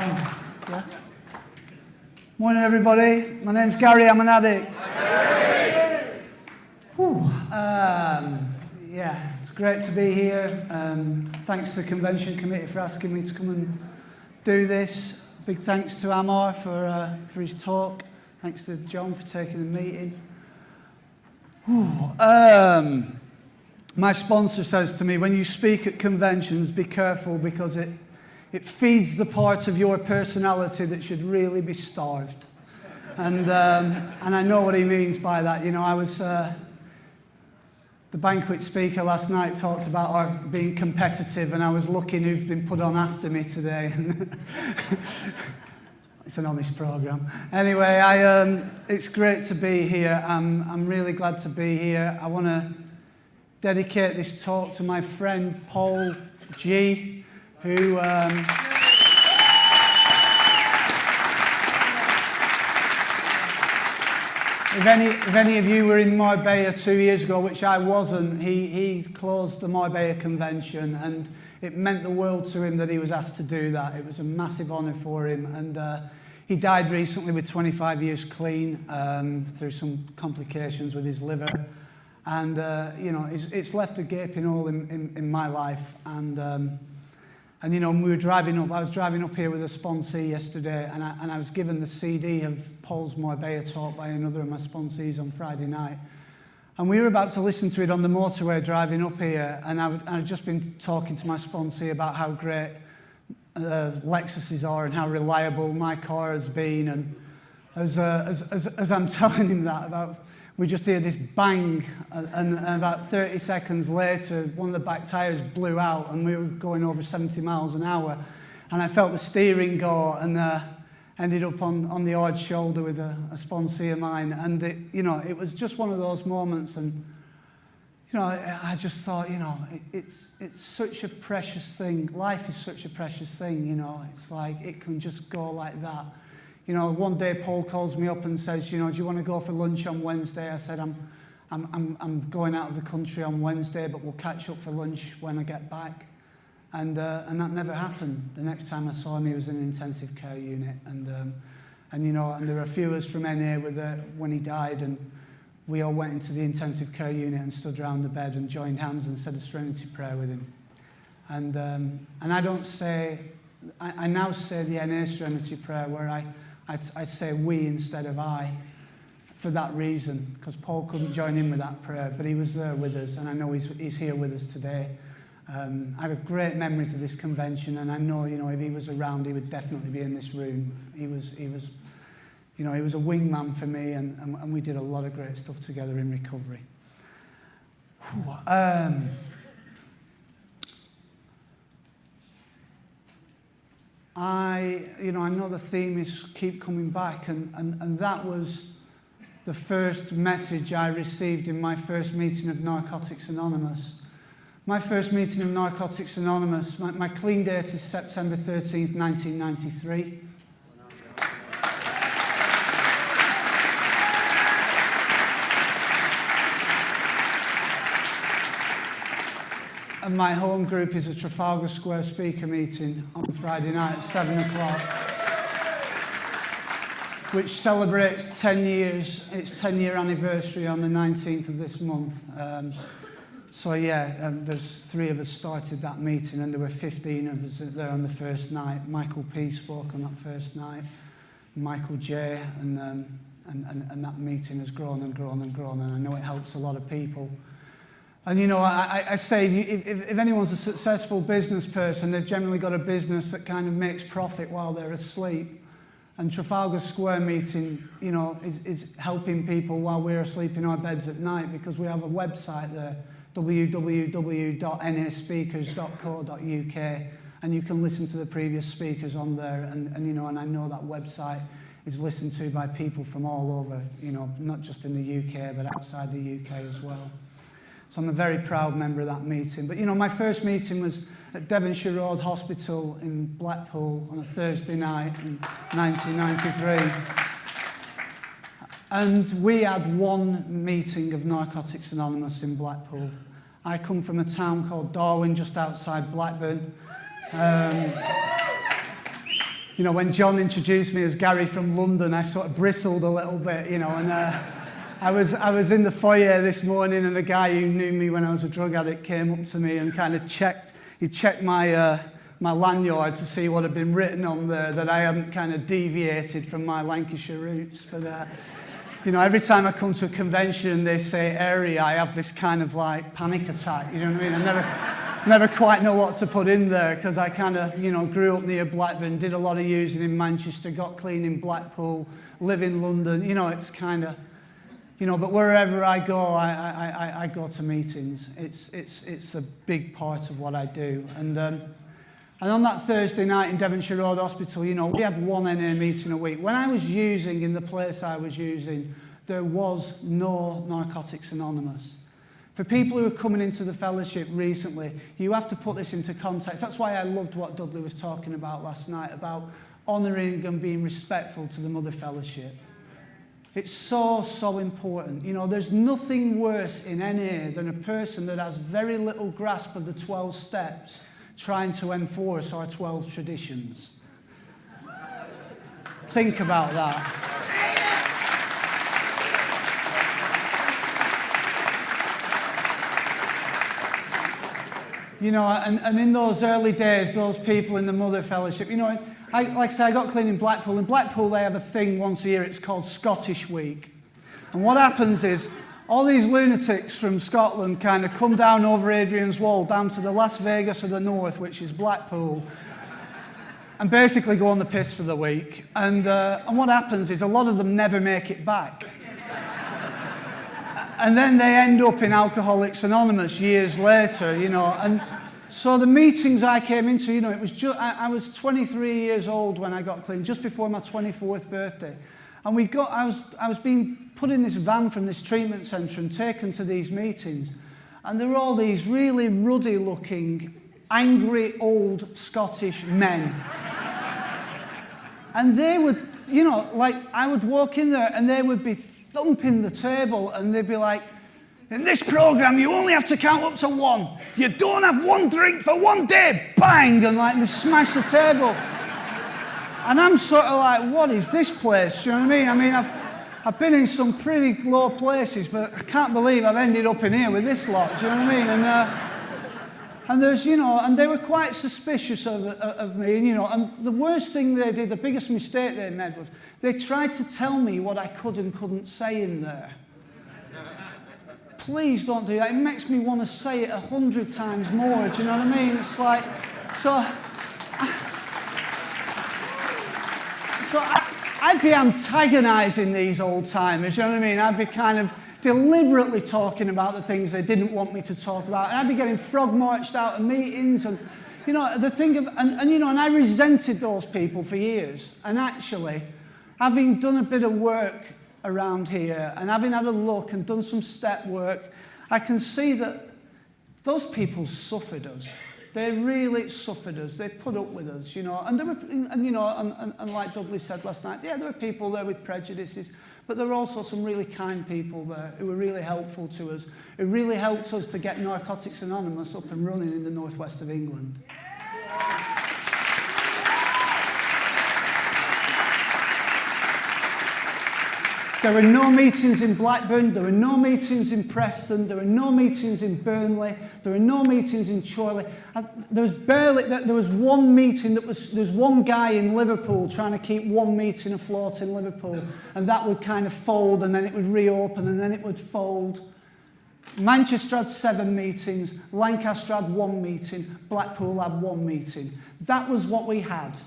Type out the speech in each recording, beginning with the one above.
Yeah. Morning, everybody. My name's Gary. I'm an addict. Yeah, it's great to be here. Thanks to the convention committee for asking me to come and do this. Big thanks to Amar for his talk. Thanks to John for taking the meeting. My sponsor says to me, when you speak at conventions, be careful because it feeds the part of your personality that should really be starved. And I know what he means by that. You know, I was the banquet speaker last night talked about our being competitive, and I was looking who's been put on after me today. It's an honest program. Anyway, it's great to be here. I'm really glad to be here. I want to dedicate this talk to my friend Paul G, who if any of you were in Marbella 2 years ago, which I wasn't, he closed the Marbella convention, and it meant the world to him that he was asked to do that. It was a massive honour for him, and he died recently with 25 years clean through some complications with his liver. And, you know, it's left a gaping hole in my life. And you know, when we were driving up, I was driving up here with a sponsee yesterday, and I was given the CD of Paul's Marbella talk by another of my sponsees on Friday night. And we were about to listen to it on the motorway driving up here, and I'd just been talking to my sponsee about how great Lexuses are and how reliable my car has been. And as I'm telling him that, we just hear this bang, and about 30 seconds later, one of the back tyres blew out, and we were going over 70 miles an hour. And I felt the steering go, and ended up on the odd shoulder with a sponsee of mine. And it was just one of those moments. And you know, I just thought, you know, it's such a precious thing. Life is such a precious thing. You know, it's like it can just go like that. You know, one day Paul calls me up and says, you know, do you want to go for lunch on Wednesday? I said, I'm going out of the country on Wednesday, but we'll catch up for lunch when I get back. And that never happened. The next time I saw him, he was in an intensive care unit. And you know, and there were a few of us from NA when he died, and we all went into the intensive care unit and stood around the bed and joined hands and said a Serenity prayer with him. And I don't say, I now say the NA Serenity prayer where I say we instead of I, for that reason, because Paul couldn't join in with that prayer, but he was there with us, and I know he's here with us today. I have great memories of this convention, and I know, you know, if he was around, he would definitely be in this room. He was, you know, he was a wingman for me, and we did a lot of great stuff together in recovery. I know the theme is keep coming back, and that was the first message I received in my first meeting of Narcotics Anonymous. My first meeting of Narcotics Anonymous, my clean date is September 13th, 1993. And my home group is a Trafalgar Square speaker meeting on Friday night at 7 o'clock, which celebrates 10 years, its 10-year anniversary on the 19th of this month. There's 3 of us started that meeting, and there were 15 of us there on the first night. Michael P. spoke on that first night, Michael J., and that meeting has grown and grown and grown, and I know it helps a lot of people. And you know, I say if anyone's a successful business person, they've generally got a business that kind of makes profit while they're asleep. And Trafalgar Square meeting, you know, is helping people while we're asleep in our beds at night, because we have a website there, www.naspeakers.co.uk, and you can listen to the previous speakers on there. And you know, and I know that website is listened to by people from all over, you know, not just in the UK, but outside the UK as well. So I'm a very proud member of that meeting. But, you know, my first meeting was at Devonshire Road Hospital in Blackpool on a Thursday night in 1993. And we had one meeting of Narcotics Anonymous in Blackpool. I come from a town called Darwin, just outside Blackburn. you know, when John introduced me as Gary from London, I sort of bristled a little bit, you know, and I was in the foyer this morning, and a guy who knew me when I was a drug addict came up to me and kind of checked my lanyard to see what had been written on there, that I hadn't kind of deviated from my Lancashire roots. But, you know, every time I come to a convention and they say area, I have this kind of like panic attack, you know what I mean? I never quite know what to put in there, because I kind of, you know, grew up near Blackburn, did a lot of using in Manchester, got clean in Blackpool, live in London, you know, it's kind of, you know, but wherever I go, I go to meetings. It's a big part of what I do. And on that Thursday night in Devonshire Road Hospital, you know, we had one NA meeting a week. When I was using in the place I was using, there was no Narcotics Anonymous. For people who are coming into the fellowship recently, you have to put this into context. That's why I loved what Dudley was talking about last night, about honouring and being respectful to the Mother Fellowship. It's so, so important. You know, there's nothing worse in NA than a person that has very little grasp of the 12 steps trying to enforce our 12 traditions. Think about that. You know, and in those early days, those people in the Mother Fellowship, you know, like I say, I got clean in Blackpool. In Blackpool, they have a thing once a year, it's called Scottish Week. And what happens is, all these lunatics from Scotland kind of come down over Adrian's Wall, down to the Las Vegas of the north, which is Blackpool, and basically go on the piss for the week. And what happens is, a lot of them never make it back. And then they end up in Alcoholics Anonymous years later, you know. And so the meetings I came into, you know, it was just, I was 23 years old when I got clean, just before my 24th birthday. And I was being put in this van from this treatment centre and taken to these meetings. And there were all these really ruddy-looking, angry, old Scottish men. And they would, you know, like, I would walk in there and they would be thumping the table, and they'd be like, in this program, you only have to count up to 1. You don't have 1 drink for 1 day. Bang! And like, they smash the table. And I'm sort of like, what is this place? You know what I mean? I mean, I've been in some pretty low places, but I can't believe I've ended up in here with this lot. Do you know what I mean? And there's, you know, and they were quite suspicious of me, and, you know, and the worst thing they did, the biggest mistake they made was they tried to tell me what I could and couldn't say in there. Please don't do that. It makes me want to say it 100 times more. Do you know what I mean? It's like, so I'd be antagonising these old timers. You know what I mean? I'd be kind of deliberately talking about the things they didn't want me to talk about, and I'd be getting frog marched out of meetings, and, you know, the thing of, and you know, and I resented those people for years. And actually, having done a bit of work around here, and having had a look and done some step work, I can see that those people suffered us. They really suffered us. They put up with us, you know. And there were, and you know, and like Dudley said last night, yeah, there were people there with prejudices, but there were also some really kind people there who were really helpful to us, who really helped us to get Narcotics Anonymous up and running in the northwest of England. There were no meetings in Blackburn, there were no meetings in Preston, there were no meetings in Burnley, there were no meetings in Chorley. There was one meeting there's one guy in Liverpool trying to keep one meeting afloat in Liverpool, and that would kind of fold, and then it would reopen, and then it would fold. Manchester had 7 meetings, Lancaster had 1 meeting, Blackpool had 1 meeting. That was what we had.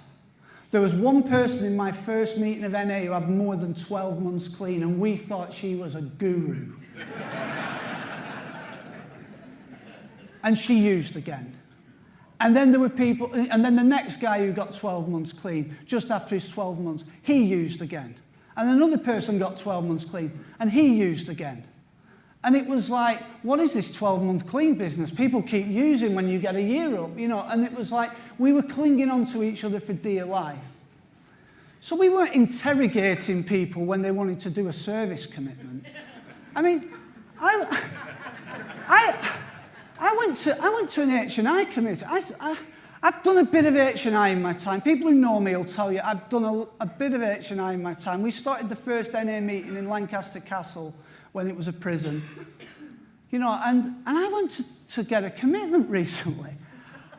There was one person in my first meeting of NA who had more than 12 months clean, and we thought she was a guru. And she used again. And then there were people, and then the next guy who got 12 months clean, just after his 12 months, he used again. And another person got 12 months clean, and he used again. And it was like, what is this 12-month clean business? People keep using when you get a year up, you know. And it was like, we were clinging on to each other for dear life. So we weren't interrogating people when they wanted to do a service commitment. I mean, I went to an H&I committee. I've done a bit of H&I in my time. People who know me will tell you I've done a bit of H&I in my time. We started the first NA meeting in Lancaster Castle when it was a prison. You know, and I went to get a commitment recently.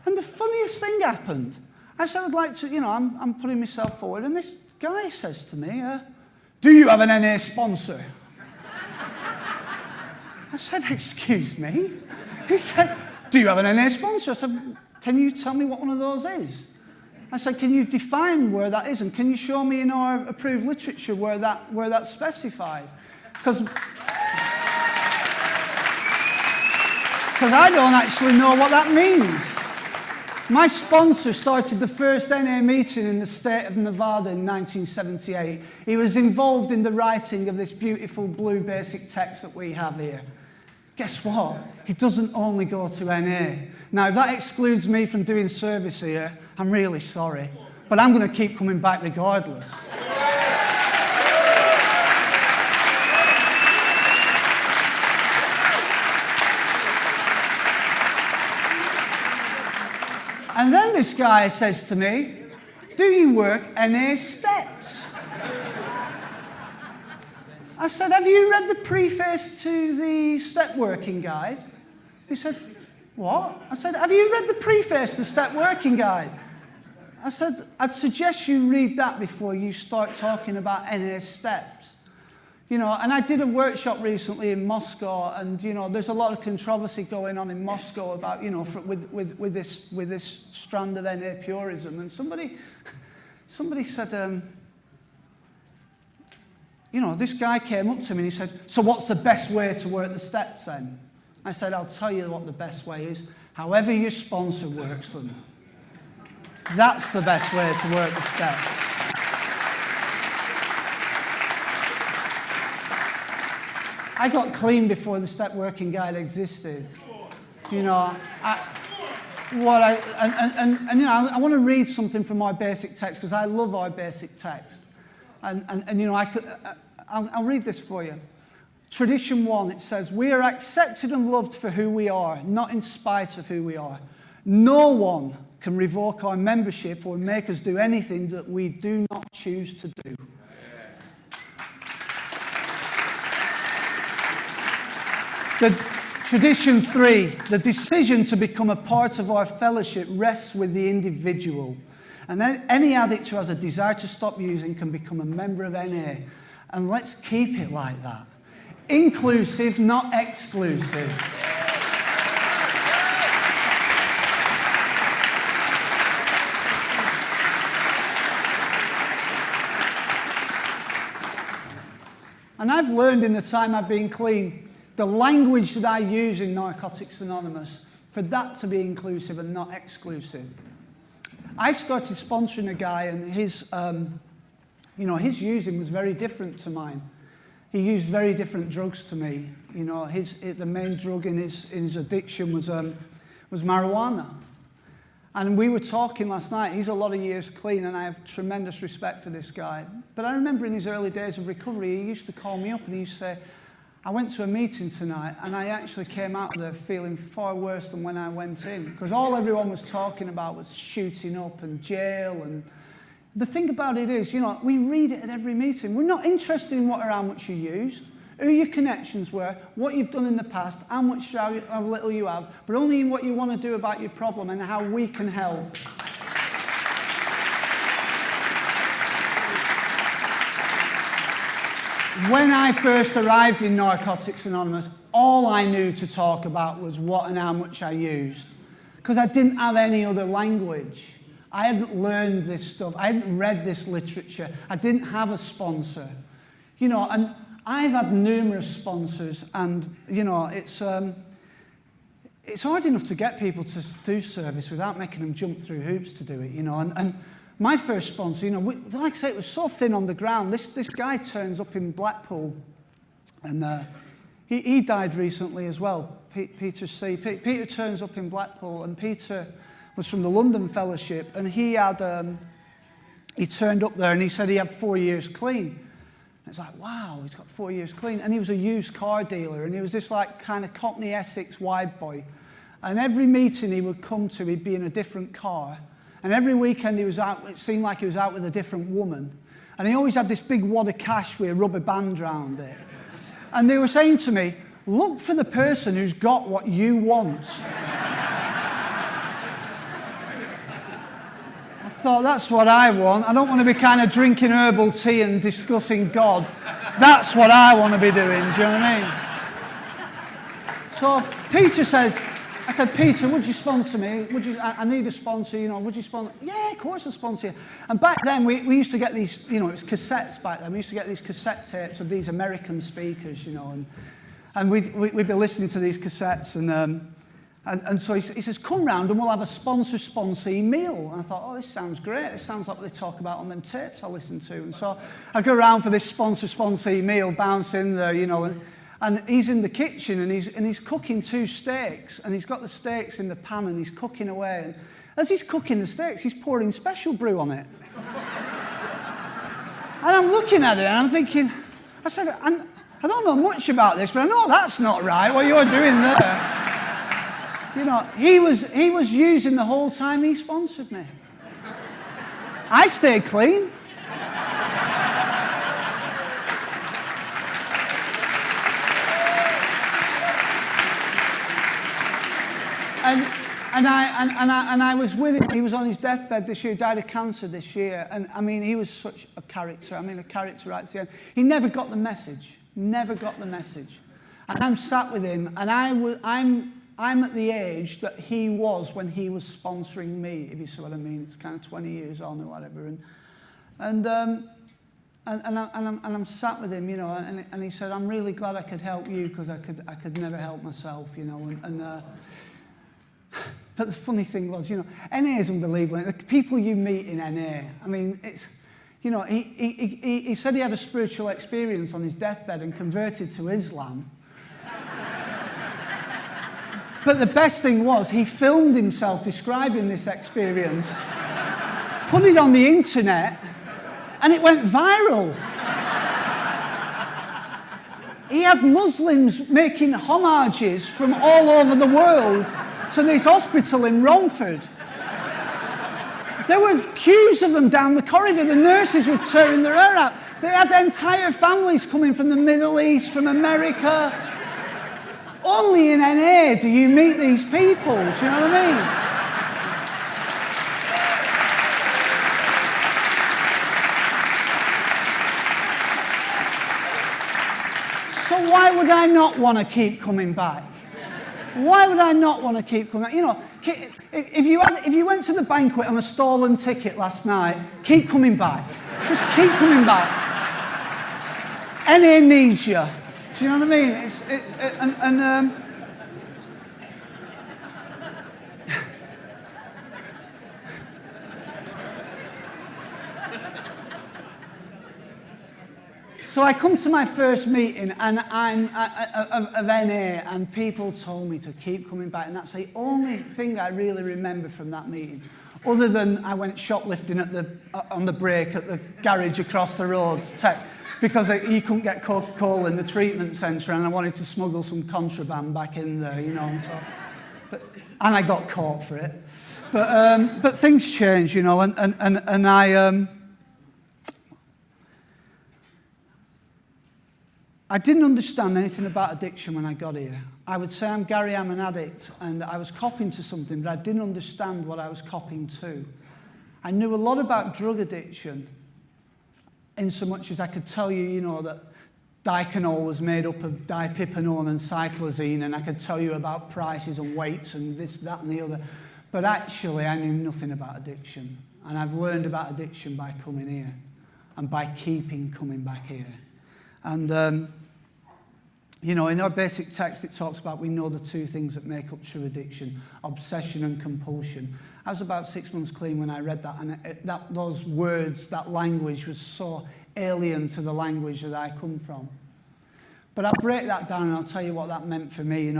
And the funniest thing happened. I said, I'd like to, you know, I'm putting myself forward. And this guy says to me, do you have an NA sponsor? I said, excuse me? He said, do you have an NA sponsor? I said, can you tell me what one of those is? I said, can you define where that is? And can you show me in our approved literature where that's specified? Because I don't actually know what that means. My sponsor started the first NA meeting in the state of Nevada in 1978. He was involved in the writing of this beautiful blue basic text that we have here. Guess what? He doesn't only go to NA. Now, if that excludes me from doing service here, I'm really sorry. But I'm going to keep coming back regardless. And then this guy says to me, do you work NA steps? I said, have you read the preface to the step working guide? He said, what? I said, have you read the preface to the step working guide? I said, I'd suggest you read that before you start talking about NA steps. You know, and I did a workshop recently in Moscow, and you know, there's a lot of controversy going on in Moscow about, you know, with this strand of NA purism. And somebody said, you know, this guy came up to me and he said, so what's the best way to work the steps then? I said, I'll tell you what the best way is. However your sponsor works them. That's the best way to work the steps. I got clean before the step working guide existed. You know, you know, I want to read something from our basic text because I love our basic text. And you know, I'll read this for you. Tradition 1, it says, we are accepted and loved for who we are, not in spite of who we are. No one can revoke our membership or make us do anything that we do not choose to do. Tradition 3, the decision to become a part of our fellowship rests with the individual. And then any addict who has a desire to stop using can become a member of NA. And let's keep it like that. Inclusive, not exclusive. And I've learned in the time I've been clean, the language that I use in Narcotics Anonymous, for that to be inclusive and not exclusive. I started sponsoring a guy, and his using was very different to mine. He used very different drugs to me. You know, the main drug in his addiction was marijuana. And we were talking last night. He's a lot of years clean, and I have tremendous respect for this guy. But I remember in his early days of recovery, he used to call me up and he used to say, I went to a meeting tonight, and I actually came out of there feeling far worse than when I went in. Because all everyone was talking about was shooting up and jail. And the thing about it is, you know, we read it at every meeting. We're not interested in what or how much you used, who your connections were, what you've done in the past, how little you have, but only in what you want to do about your problem and how we can help. When I first arrived in Narcotics Anonymous, all I knew to talk about was what and how much I used, because I didn't have any other language. I hadn't learned this stuff. I hadn't read this literature. I didn't have a sponsor. You know, and I've had numerous sponsors, and, you know, it's hard enough to get people to do service without making them jump through hoops to do it, you know. And my first sponsor, you know, like I say, it was so thin on the ground. This guy turns up in Blackpool, and he died recently as well, Peter C. Peter turns up in Blackpool, and Peter was from the London Fellowship, and he turned up there and he said he had 4 years clean. And it's like, wow, he's got 4 years clean. And he was a used car dealer, and he was this like kind of Cockney Essex wide boy. And every meeting he would come to, he'd be in a different car. And every weekend he was out, it seemed like he was out with a different woman. And he always had this big wad of cash with a rubber band around it. And they were saying to me, look for the person who's got what you want. I thought, that's what I want. I don't want to be kind of drinking herbal tea and discussing God. That's what I want to be doing, do you know what I mean? So Peter says, I said, Peter, would you sponsor me? I need a sponsor, would you sponsor? Yeah, of course I'll sponsor you. And back then, we used to get these, it was cassettes back then. We used to get these cassette tapes of these American speakers, and we'd be listening to these cassettes. And so he says, come round and we'll have a sponsor-sponsee meal. And I thought, oh, this sounds great. This sounds like what they talk about on them tapes I listen to. And so I go around for this sponsor-sponsee meal, bounce in there, and he's in the kitchen and he's cooking 2 steaks, and he's got the steaks in the pan and he's cooking away. And as he's cooking the steaks, he's pouring special brew on it. And I'm looking at it and I'm thinking, I said, I don't know much about this, but I know that's not right, what you're doing there. He was using the whole time he sponsored me. I stayed clean. And I was with him. He was on his deathbed this year. He died of cancer this year. And I mean, he was such a character. A character right to the end. He never got the message. Never got the message. And I'm sat with him, and I'm at the age that he was when he was sponsoring me, if you see what I mean. It's kind of 20 years on or whatever. And I'm sat with him, and he said, I'm really glad I could help you because I could never help myself, But the funny thing was, NA is unbelievable. The people you meet in NA, it's, he said he had a spiritual experience on his deathbed and converted to Islam. But the best thing was, he filmed himself describing this experience, put it on the internet, and it went viral. He had Muslims making homages from all over the world to this hospital in Romford. There were queues of them down the corridor. The nurses were tearing their hair out. They had entire families coming from the Middle East, from America. Only in NA do you meet these people, do you know what I mean? So why would I not want to keep coming back? Why would I not want to keep coming back? If you went to the banquet on a stolen ticket last night, keep coming back. Just keep coming back. NA needs you. Do you know what I mean? So I come to my first meeting, and I'm of NA, and people told me to keep coming back, and that's the only thing I really remember from that meeting, other than I went shoplifting on the break at the garage across the road, because you couldn't get Coca-Cola in the treatment centre, and I wanted to smuggle some contraband back in there, and so, and I got caught for it. But things change, and I didn't understand anything about addiction when I got here. I would say, I'm Gary, I'm an addict, and I was copying to something, but I didn't understand what I was copying to. I knew a lot about drug addiction, in so much as I could tell you, that Diconol was made up of dipypinone and cyclazine, and I could tell you about prices and weights and this, that, and the other. But actually, I knew nothing about addiction. And I've learned about addiction by coming here, and by keeping coming back here. And, in our basic text, it talks about we know the 2 things that make up true addiction, obsession and compulsion. I was about 6 months clean when I read that, and those words, that language was so alien to the language that I come from. But I'll break that down and I'll tell you what that meant for me,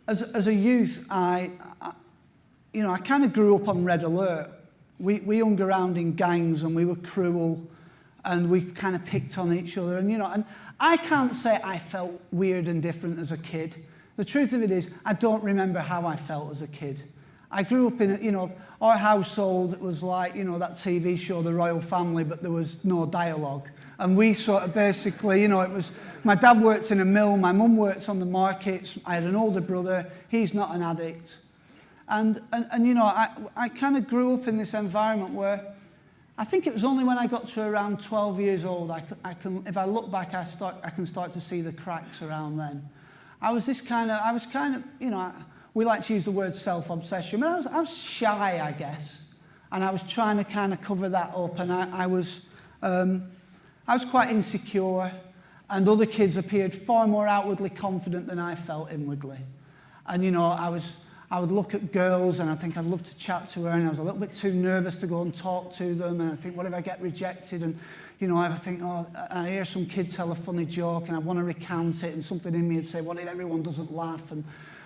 As a youth, I kind of grew up on red alert. We hung around in gangs and we were cruel, and we kind of picked on each other, and I can't say I felt weird and different as a kid. The truth of it is, I don't remember how I felt as a kid. I grew up in, our household was like, that TV show, The Royal Family, but there was no dialogue. And we sort of basically, it was, my dad worked in a mill, my mum worked on the markets, I had an older brother, he's not an addict. And I kind of grew up in this environment where I think it was only when I got to around 12 years old, if I look back, I can start to see the cracks around then. We like to use the word self-obsession, but I was shy, I guess. And I was trying to kind of cover that up, and I was quite insecure, and other kids appeared far more outwardly confident than I felt inwardly. And, I would look at girls and I think I'd love to chat to her, and I was a little bit too nervous to go and talk to them, and I think, what if I get rejected? And, I think, I hear some kid tell a funny joke and I want to recount it, and something in me would say, what if everyone doesn't laugh? And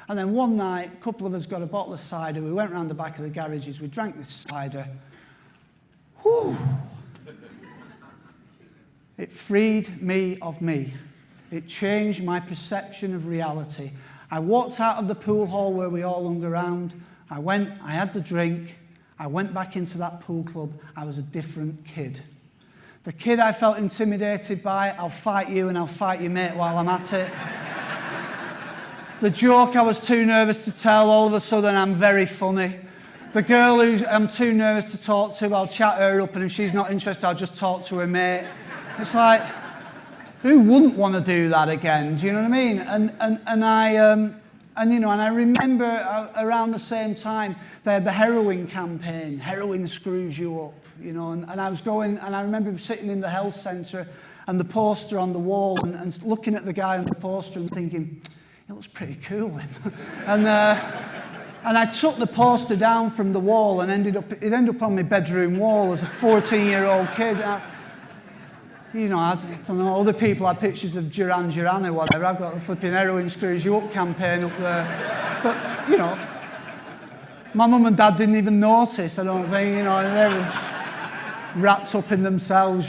then one night, a couple of us got a bottle of cider, we went round the back of the garages, we drank this cider. Whew! It freed me of me. It changed my perception of reality. I walked out of the pool hall where we all hung around. I had the drink. I went back into that pool club. I was a different kid. The kid I felt intimidated by, I'll fight you and I'll fight your mate while I'm at it. The joke I was too nervous to tell, all of a sudden I'm very funny. The girl who I'm too nervous to talk to, I'll chat her up, and if she's not interested, I'll just talk to her mate. It's like, who wouldn't want to do that again? Do you know what I mean? And I remember around the same time they had the heroin campaign. Heroin screws you up, and I was going, and I remember sitting in the health centre and the poster on the wall and looking at the guy on the poster and thinking, it looks pretty cool, him. And I took the poster down from the wall and it ended up on my bedroom wall as a 14-year-old kid. I don't know, other people had pictures of Duran Duran or whatever. I've got the flipping heroin screws you up campaign up there. But, my mum and dad didn't even notice, I don't think, they were wrapped up in themselves,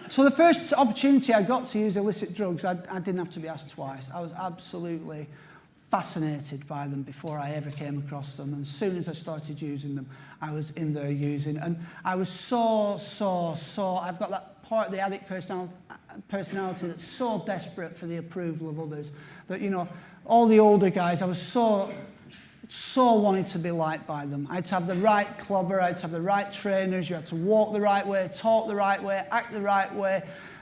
So the first opportunity I got to use illicit drugs, I didn't have to be asked twice. I was absolutely fascinated by them before I ever came across them. And as soon as I started using them, I was in there using. And I was I've got that part of the addict personality that's so desperate for the approval of others that, all the older guys, I was so wanted to be liked by them. I had to have the right clobber, I had to have the right trainers, you had to walk the right way, talk the right way, act the right way.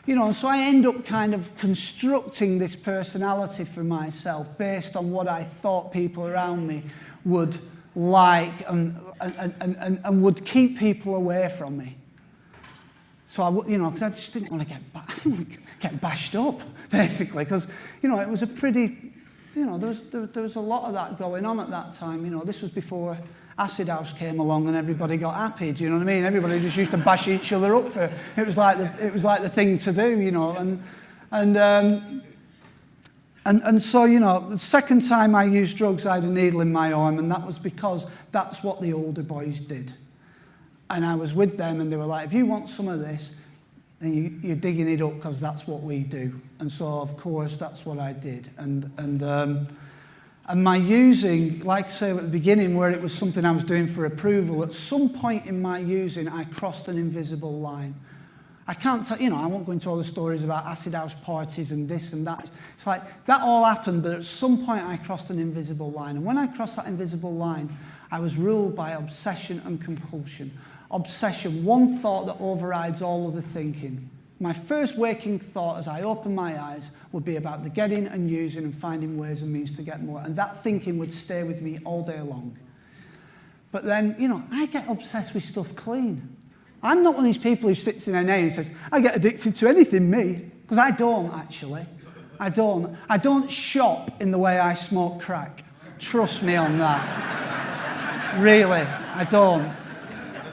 And so I end up kind of constructing this personality for myself based on what I thought people around me would like and would keep people away from me. So because I just didn't want to get bashed up, basically, because, it was a pretty, there was a lot of that going on at that time. This was before Acid House came along and everybody got happy. Do you know what I mean? Everybody just used to bash each other up for it was like the thing to do, and so the second time I used drugs, I had a needle in my arm, and that was because that's what the older boys did. And I was with them, and they were like, if you want some of this, then you're digging it up because that's what we do. And so, of course, that's what I did. And my using, like I say at the beginning, where it was something I was doing for approval, at some point in my using, I crossed an invisible line. I can't tell, I won't go into all the stories about acid house parties and this and that. It's like, that all happened, but at some point I crossed an invisible line. And when I crossed that invisible line, I was ruled by obsession and compulsion. Obsession, one thought that overrides all other thinking. My first waking thought as I opened my eyes would be about the getting and using and finding ways and means to get more. And that thinking would stay with me all day long. But then, I get obsessed with stuff clean. I'm not one of these people who sits in NA and says, I get addicted to anything, me. Because I don't, actually. I don't. I don't shop in the way I smoke crack. Trust me on that. Really, I don't.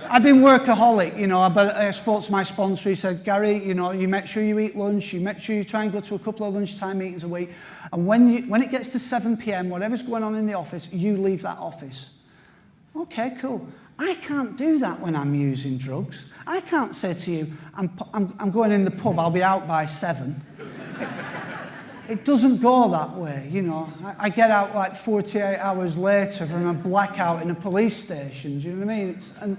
I've been workaholic, but I spoke to my sponsor. He said, Gary, you make sure you eat lunch, you make sure you try and go to a couple of lunchtime meetings a week, and when it gets to 7 p.m, whatever's going on in the office, you leave that office. Okay, cool. I can't do that when I'm using drugs. I can't say to you, I'm going in the pub, I'll be out by 7. it doesn't go that way, you know. I get out like 48 hours later from a blackout in a police station, do you know what I mean? And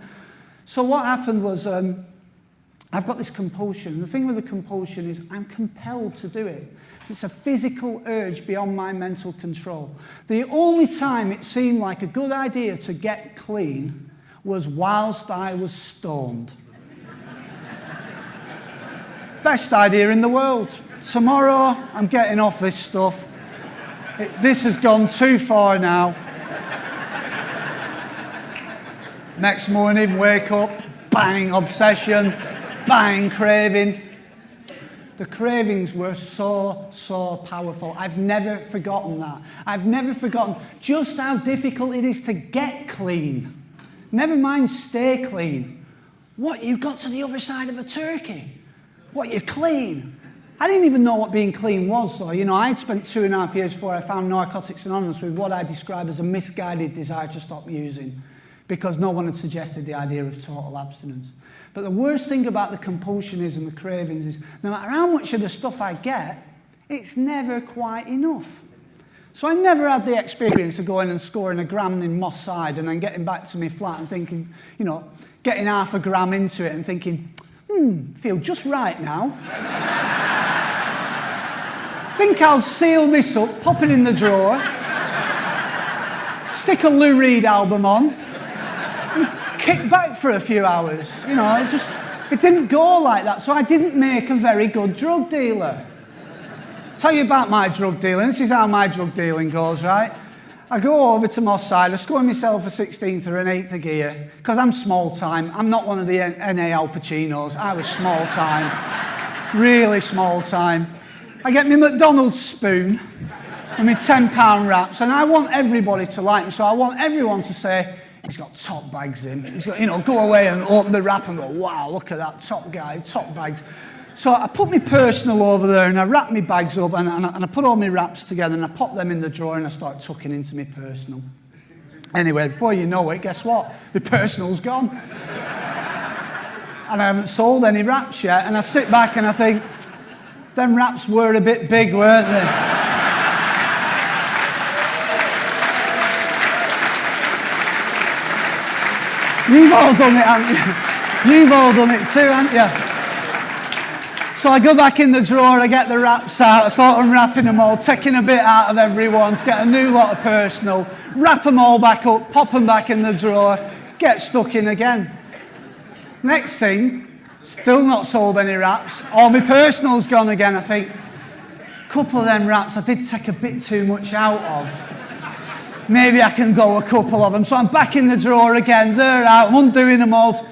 so what happened was I've got this compulsion. The thing with the compulsion is I'm compelled to do it. It's a physical urge beyond my mental control. The only time it seemed like a good idea to get clean was whilst I was stoned. Best idea in the world. Tomorrow, I'm getting off this stuff. This has gone too far now. Next morning, wake up, bang, obsession, bang, craving. The cravings were so powerful. I've never forgotten that. I've never forgotten just how difficult it is to get clean. Never mind stay clean. What, you got to the other side of a turkey? What, you're clean? I didn't even know what being clean was, though. You know, I'd spent 2.5 years before I found Narcotics Anonymous with what I describe as a misguided desire to stop using, because no one had suggested the idea of total abstinence. But the worst thing about the compulsion is, and the cravings is, no matter how much of the stuff I get, it's never quite enough. So I never had the experience of going and scoring a gram in Moss Side and then getting back to my flat and thinking, you know, getting half a gram into it and thinking, feel just right now. Think I'll seal this up, pop it in the drawer, stick a Lou Reed album on, and kick back for a few hours. You know, it didn't go like that. So I didn't make a very good drug dealer. Tell you about my drug dealing. This is how my drug dealing goes, right? I go over to Moss Side, I score myself a 16th or an 8th of gear, because I'm small time. I'm not one of the NA Al Pacinos. I was small time, really small time. I get my McDonald's spoon and my £10 wraps, and I want everybody to like me, so I want everyone to say, he's got top bags in. He's got, you know, go away and open the wrap and go, wow, look at that top guy, top bags. So I put my personal over there and I wrap my bags up and I put all my wraps together and I pop them in the drawer and I start tucking into my personal. Anyway, before you know it, guess what? My personal's gone. And I haven't sold any wraps yet, and I sit back and I think, them wraps were a bit big, weren't they? You've all done it, haven't you? You've all done it too, haven't you? So I go back in the drawer, I get the wraps out, I start unwrapping them all, taking a bit out of everyone to get a new lot of personal, wrap them all back up, pop them back in the drawer, get stuck in again. Next thing, still not sold any wraps, all my personal's gone again. I think, a couple of them wraps I did take a bit too much out of. Maybe I can go a couple of them. So I'm back in the drawer again, they're out, I'm undoing them all.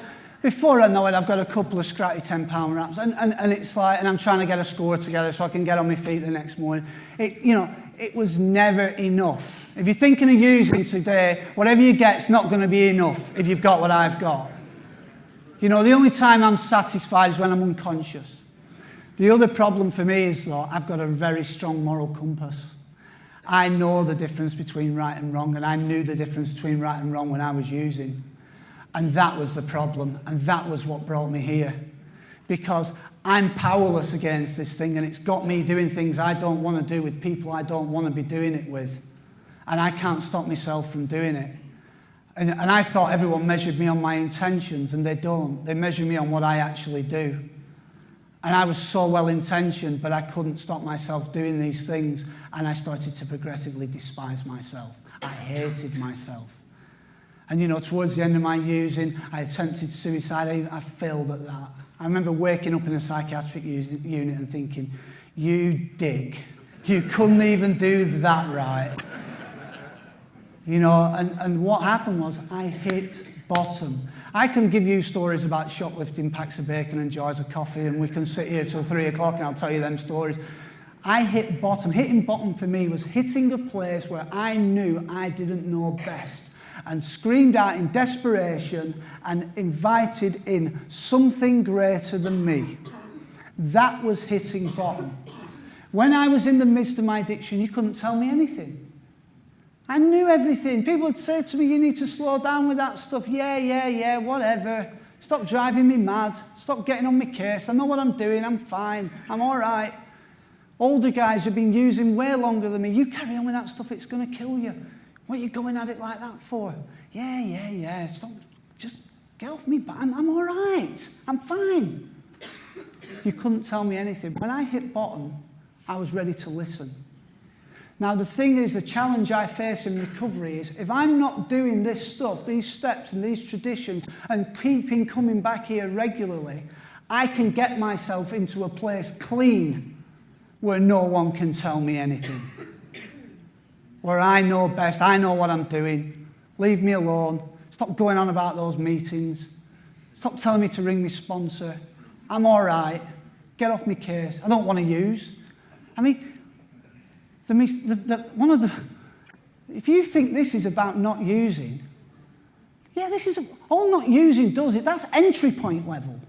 Before I know it, I've got a couple of scratty £10 wraps, and it's like, and I'm trying to get a score together so I can get on my feet the next morning. It was never enough. If you're thinking of using today, whatever you get's not going to be enough if you've got what I've got. You know, the only time I'm satisfied is when I'm unconscious. The other problem for me is, though, I've got a very strong moral compass. I know the difference between right and wrong, and I knew the difference between right and wrong when I was using. And that was the problem, and that was what brought me here. Because I'm powerless against this thing, and it's got me doing things I don't want to do with people I don't want to be doing it with. And I can't stop myself from doing it. And I thought everyone measured me on my intentions, and they don't. They measure me on what I actually do. And I was so well-intentioned, but I couldn't stop myself doing these things, and I started to progressively despise myself. I hated myself. And, you know, towards the end of my using, I attempted suicide. I failed at that. I remember waking up in a psychiatric unit and thinking, you dick, you couldn't even do that right. You know, and what happened was I hit bottom. I can give you stories about shoplifting packs of bacon and jars of coffee, and we can sit here till 3 o'clock and I'll tell you them stories. I hit bottom. Hitting bottom for me was hitting a place where I knew I didn't know best, and screamed out in desperation and invited in something greater than me. That was hitting bottom. When I was in the midst of my addiction, you couldn't tell me anything. I knew everything. People would say to me, you need to slow down with that stuff. Yeah, whatever. Stop driving me mad. Stop getting on my case. I know what I'm doing. I'm fine. I'm all right. Older guys who've been using way longer than me, you carry on with that stuff, it's going to kill you. What are you going at it like that for? Yeah. Stop. Just get off me back. I'm all right. I'm fine. You couldn't tell me anything. When I hit bottom, I was ready to listen. Now, the thing is, the challenge I face in recovery is if I'm not doing this stuff, these steps and these traditions, and keeping coming back here regularly, I can get myself into a place clean where no one can tell me anything. Where I know best, I know what I'm doing. Leave me alone. Stop going on about those meetings. Stop telling me to ring my sponsor. I'm all right. Get off my case. I don't want to use. I mean, if you think this is about not using, yeah, this is all not using does it. That's entry point level.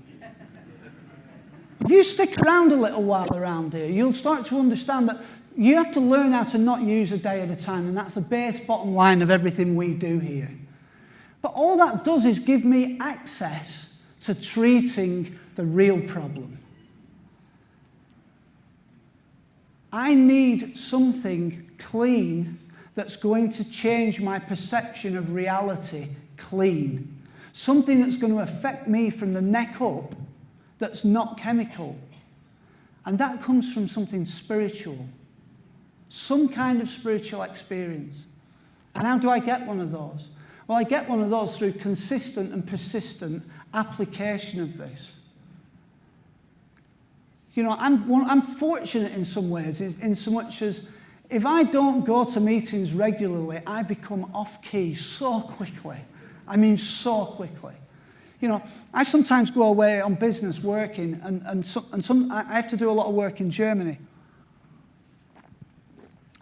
If you stick around a little while around here, you'll start to understand that you have to learn how to not use a day at a time, and that's the base bottom line of everything we do here. But all that does is give me access to treating the real problem. I need something clean that's going to change my perception of reality clean. Something that's going to affect me from the neck up that's not chemical. And that comes from something spiritual. Some kind of spiritual experience. And how do I get one of those? Well, I get one of those through consistent and persistent application of this. You know, I'm fortunate in some ways, in so much as if I don't go to meetings regularly, I become off-key so quickly. I mean, so quickly. You know, I sometimes go away on business working, and I have to do a lot of work in Germany.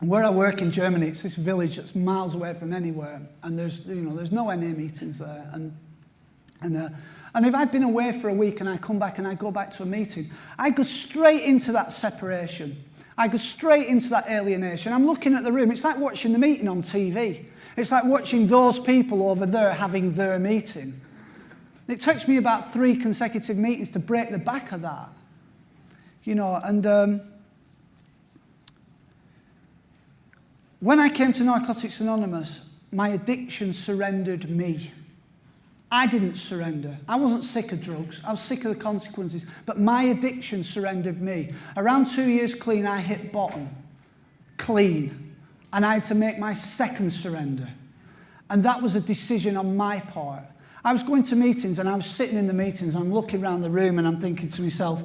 And where I work in Germany, it's this village that's miles away from anywhere, and there's no NA meetings there. And if I've been away for a week and I come back and I go back to a meeting, I go straight into that separation. I go straight into that alienation. I'm looking at the room. It's like watching the meeting on TV. It's like watching those people over there having their meeting. It takes me about 3 consecutive meetings to break the back of that. You know, and when I came to Narcotics Anonymous, my addiction surrendered me. I didn't surrender. I wasn't sick of drugs. I was sick of the consequences. But my addiction surrendered me. Around 2 years clean, I hit bottom. Clean. And I had to make my second surrender. And that was a decision on my part. I was going to meetings and I was sitting in the meetings and I'm looking around the room and I'm thinking to myself,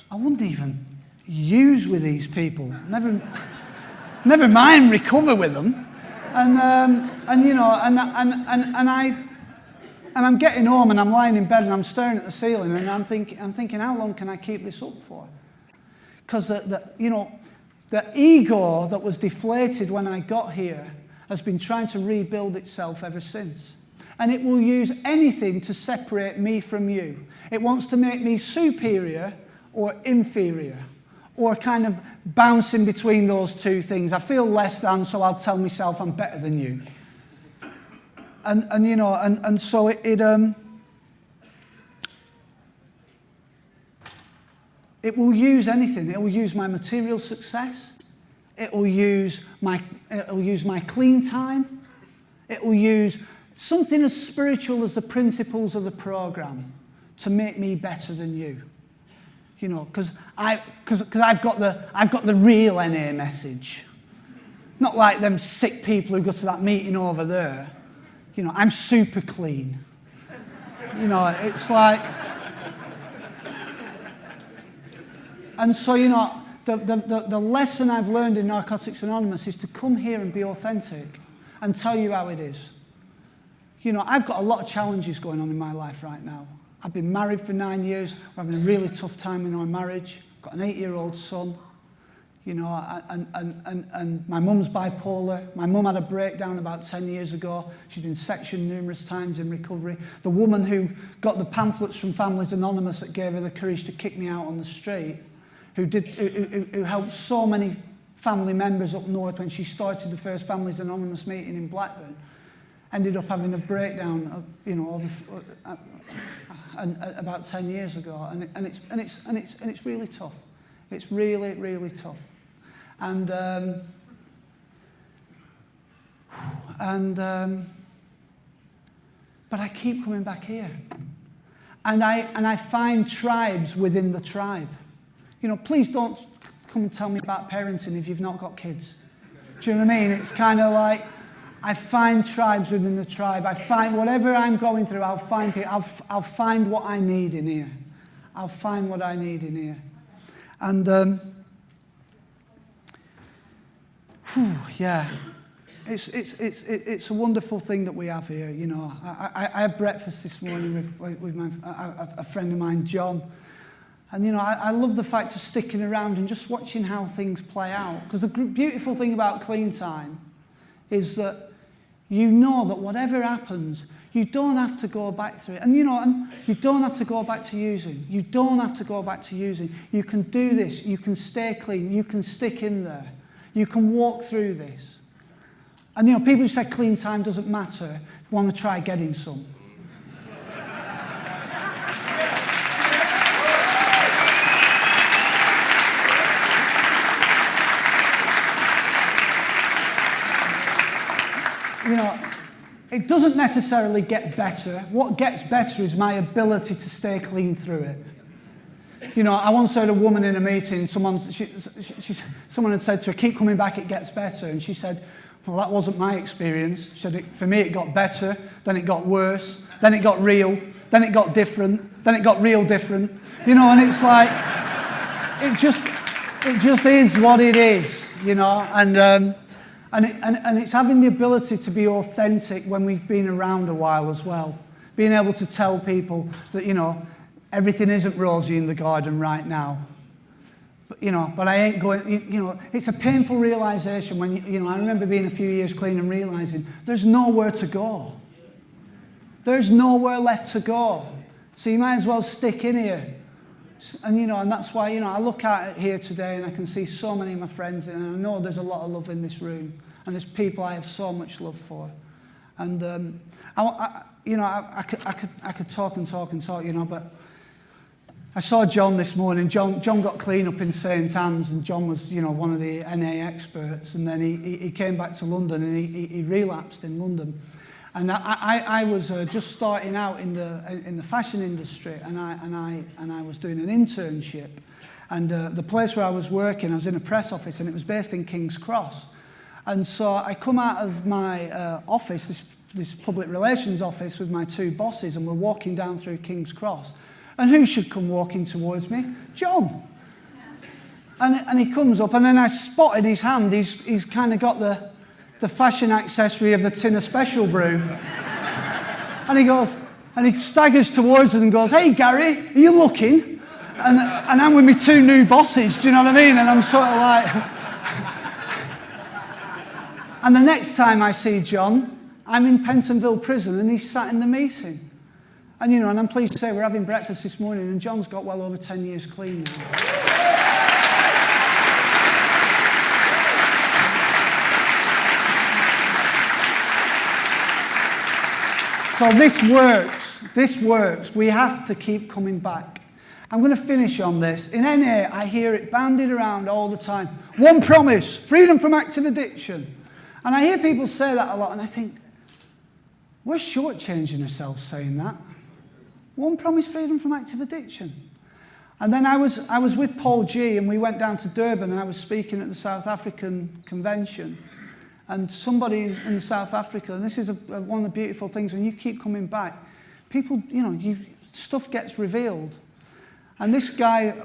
I wouldn't even use with these people. Never mind recover with them. And you know, and I'm getting home and I'm lying in bed and I'm staring at the ceiling and I'm thinking, how long can I keep this up for? Because the ego that was deflated when I got here has been trying to rebuild itself ever since. And it will use anything to separate me from you. It wants to make me superior or inferior, or kind of bouncing between those two things. I feel less than, so I'll tell myself I'm better than you. And so it will use anything. It will use my material success. It will use my clean time. It will use something as spiritual as the principles of the program to make me better than you. You know, because I've got the real NA message. Not like them sick people who go to that meeting over there. You know, I'm super clean. You know, it's like... And so, you know, the lesson I've learned in Narcotics Anonymous is to come here and be authentic and tell you how it is. You know, I've got a lot of challenges going on in my life right now. I've been married for 9 years. We're having a really tough time in our marriage. I've got an 8-year-old son. You know, and my mum's bipolar. My mum had a breakdown about 10 years ago. She's been sectioned numerous times in recovery. The woman who got the pamphlets from Families Anonymous that gave her the courage to kick me out on the street, who helped so many family members up north when she started the first Families Anonymous meeting in Blackburn, ended up having a breakdown, about 10 years ago, and it's really tough. It's really, really tough. And but I keep coming back here. And I find tribes within the tribe. You know, please don't come and tell me about parenting if you've not got kids. Do you know what I mean? It's kind of like, I find tribes within the tribe. I find whatever I'm going through, I'll find people. I'll find what I need in here. I'll find what I need in here. And, yeah, it's a wonderful thing that we have here, you know. I had breakfast this morning with a friend of mine, John. And, you know, I love the fact of sticking around and just watching how things play out. Because the beautiful thing about Clean Time is that you know that whatever happens, you don't have to go back through it. And, you know, and you don't have to go back to using. You don't have to go back to using. You can do this. You can stay clean. You can stick in there. You can walk through this. And, you know, people who say Clean Time doesn't matter want to try getting some. You know, it doesn't necessarily get better. What gets better is my ability to stay clean through it. You know, I once heard a woman in a meeting, someone had said to her, keep coming back, it gets better. And she said, well, that wasn't my experience. She said, for me, it got better, then it got worse, then it got real, then it got different, then it got real different. You know, and it's like, it just is what it is, you know, and it's having the ability to be authentic when we've been around a while as well. Being able to tell people that, you know, everything isn't rosy in the garden right now. But, you know, but I ain't going, you know, it's a painful realization when, you know, I remember being a few years clean and realizing there's nowhere to go. There's nowhere left to go. So you might as well stick in here. And, you know, and that's why, you know, I look out here today and I can see so many of my friends, and I know there's a lot of love in this room, and there's people I have so much love for. And, you know, I could talk and talk and talk, you know, but I saw John this morning. John got clean up in St. Anne's, and John was, you know, one of the NA experts, and then he came back to London, and he relapsed in London. And I was just starting out in the fashion industry, and I was doing an internship. And the place where I was working, I was in a press office, and it was based in King's Cross. And so I come out of my office, this public relations office, with my two bosses, and we're walking down through King's Cross. And who should come walking towards me? John. And he comes up, and then I spot in his hand, he's kind of got the fashion accessory of the tin of special brew. And he goes, and he staggers towards us and goes, hey, Gary, are you looking? And I'm with my two new bosses, do you know what I mean? And I'm sort of like... And the next time I see John, I'm in Pentonville prison, and he's sat in the meeting. And, you know, and I'm pleased to say we're having breakfast this morning, and John's got well over 10 years clean now. So this works. We have to keep coming back. I'm going to finish on this. In NA, I hear it bandied around all the time. One promise, freedom from active addiction. And I hear people say that a lot, and I think, we're shortchanging ourselves saying that. One promise, freedom from active addiction. And then I was with Paul G, and we went down to Durban, and I was speaking at the South African convention. And somebody in South Africa, and this is one of the beautiful things, when you keep coming back, people, you know, stuff gets revealed. And this guy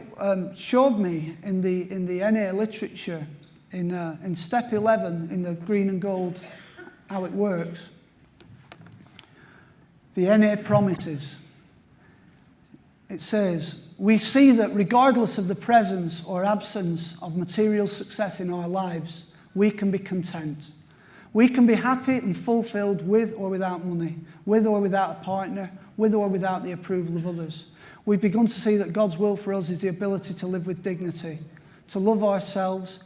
showed me in the NA literature, in step 11, in the green and gold, how it works. The NA promises. It says, we see that regardless of the presence or absence of material success in our lives, we can be content. We can be happy and fulfilled with or without money, with or without a partner, with or without the approval of others. We've begun to see that God's will for us is the ability to live with dignity, to love ourselves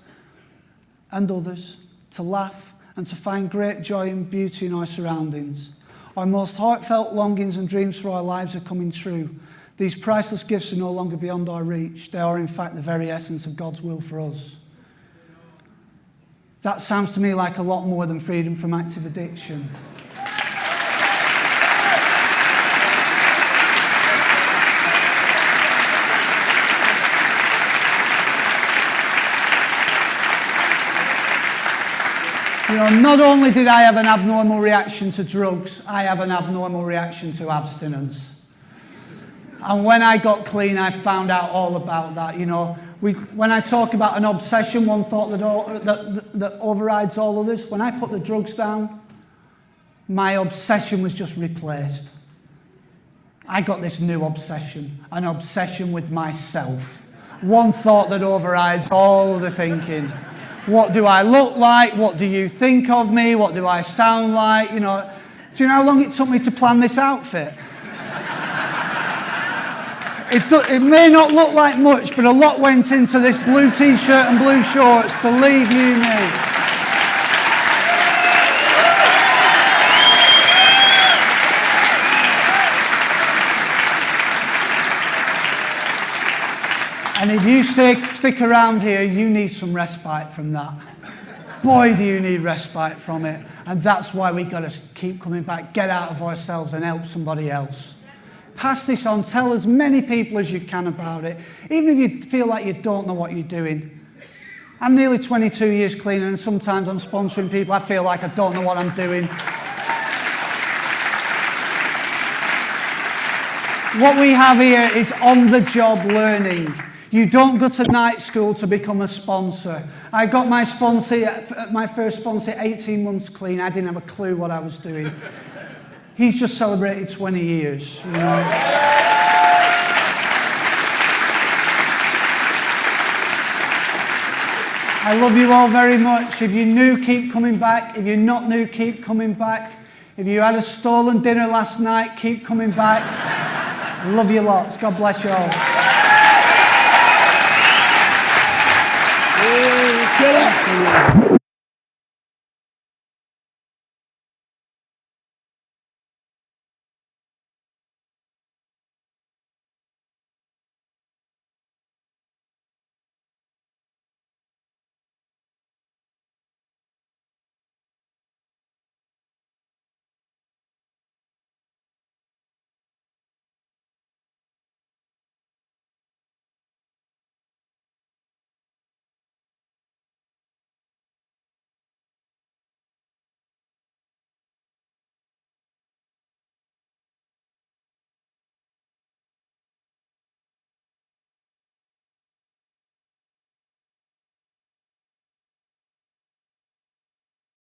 and others, to laugh, and to find great joy and beauty in our surroundings. Our most heartfelt longings and dreams for our lives are coming true. These priceless gifts are no longer beyond our reach. They are, in fact, the very essence of God's will for us. That sounds to me like a lot more than freedom from active addiction. You know, not only did I have an abnormal reaction to drugs, I have an abnormal reaction to abstinence. And when I got clean, I found out all about that. You know, when I talk about an obsession, one thought that overrides all others, when I put the drugs down, my obsession was just replaced. I got this new obsession, an obsession with myself. One thought that overrides all the thinking. What do I look like? What do you think of me? What do I sound like? You know, do you know how long it took me to plan this outfit? It may not look like much, but a lot went into this blue t-shirt and blue shorts, believe you me. And if you stick around here, you need some respite from that. Boy, do you need respite from it. And that's why we've got to keep coming back, get out of ourselves and help somebody else. Pass this on, tell as many people as you can about it, even if you feel like you don't know what you're doing. I'm nearly 22 years clean, and sometimes I'm sponsoring people, I feel like I don't know what I'm doing. What we have here is on-the-job learning. You don't go to night school to become a sponsor. I got my first sponsor 18 months clean. I didn't have a clue what I was doing. He's just celebrated 20 years, you know. I love you all very much. If you're new, keep coming back. If you're not new, keep coming back. If you had a stolen dinner last night, keep coming back. I love you lots. God bless you all. Get up.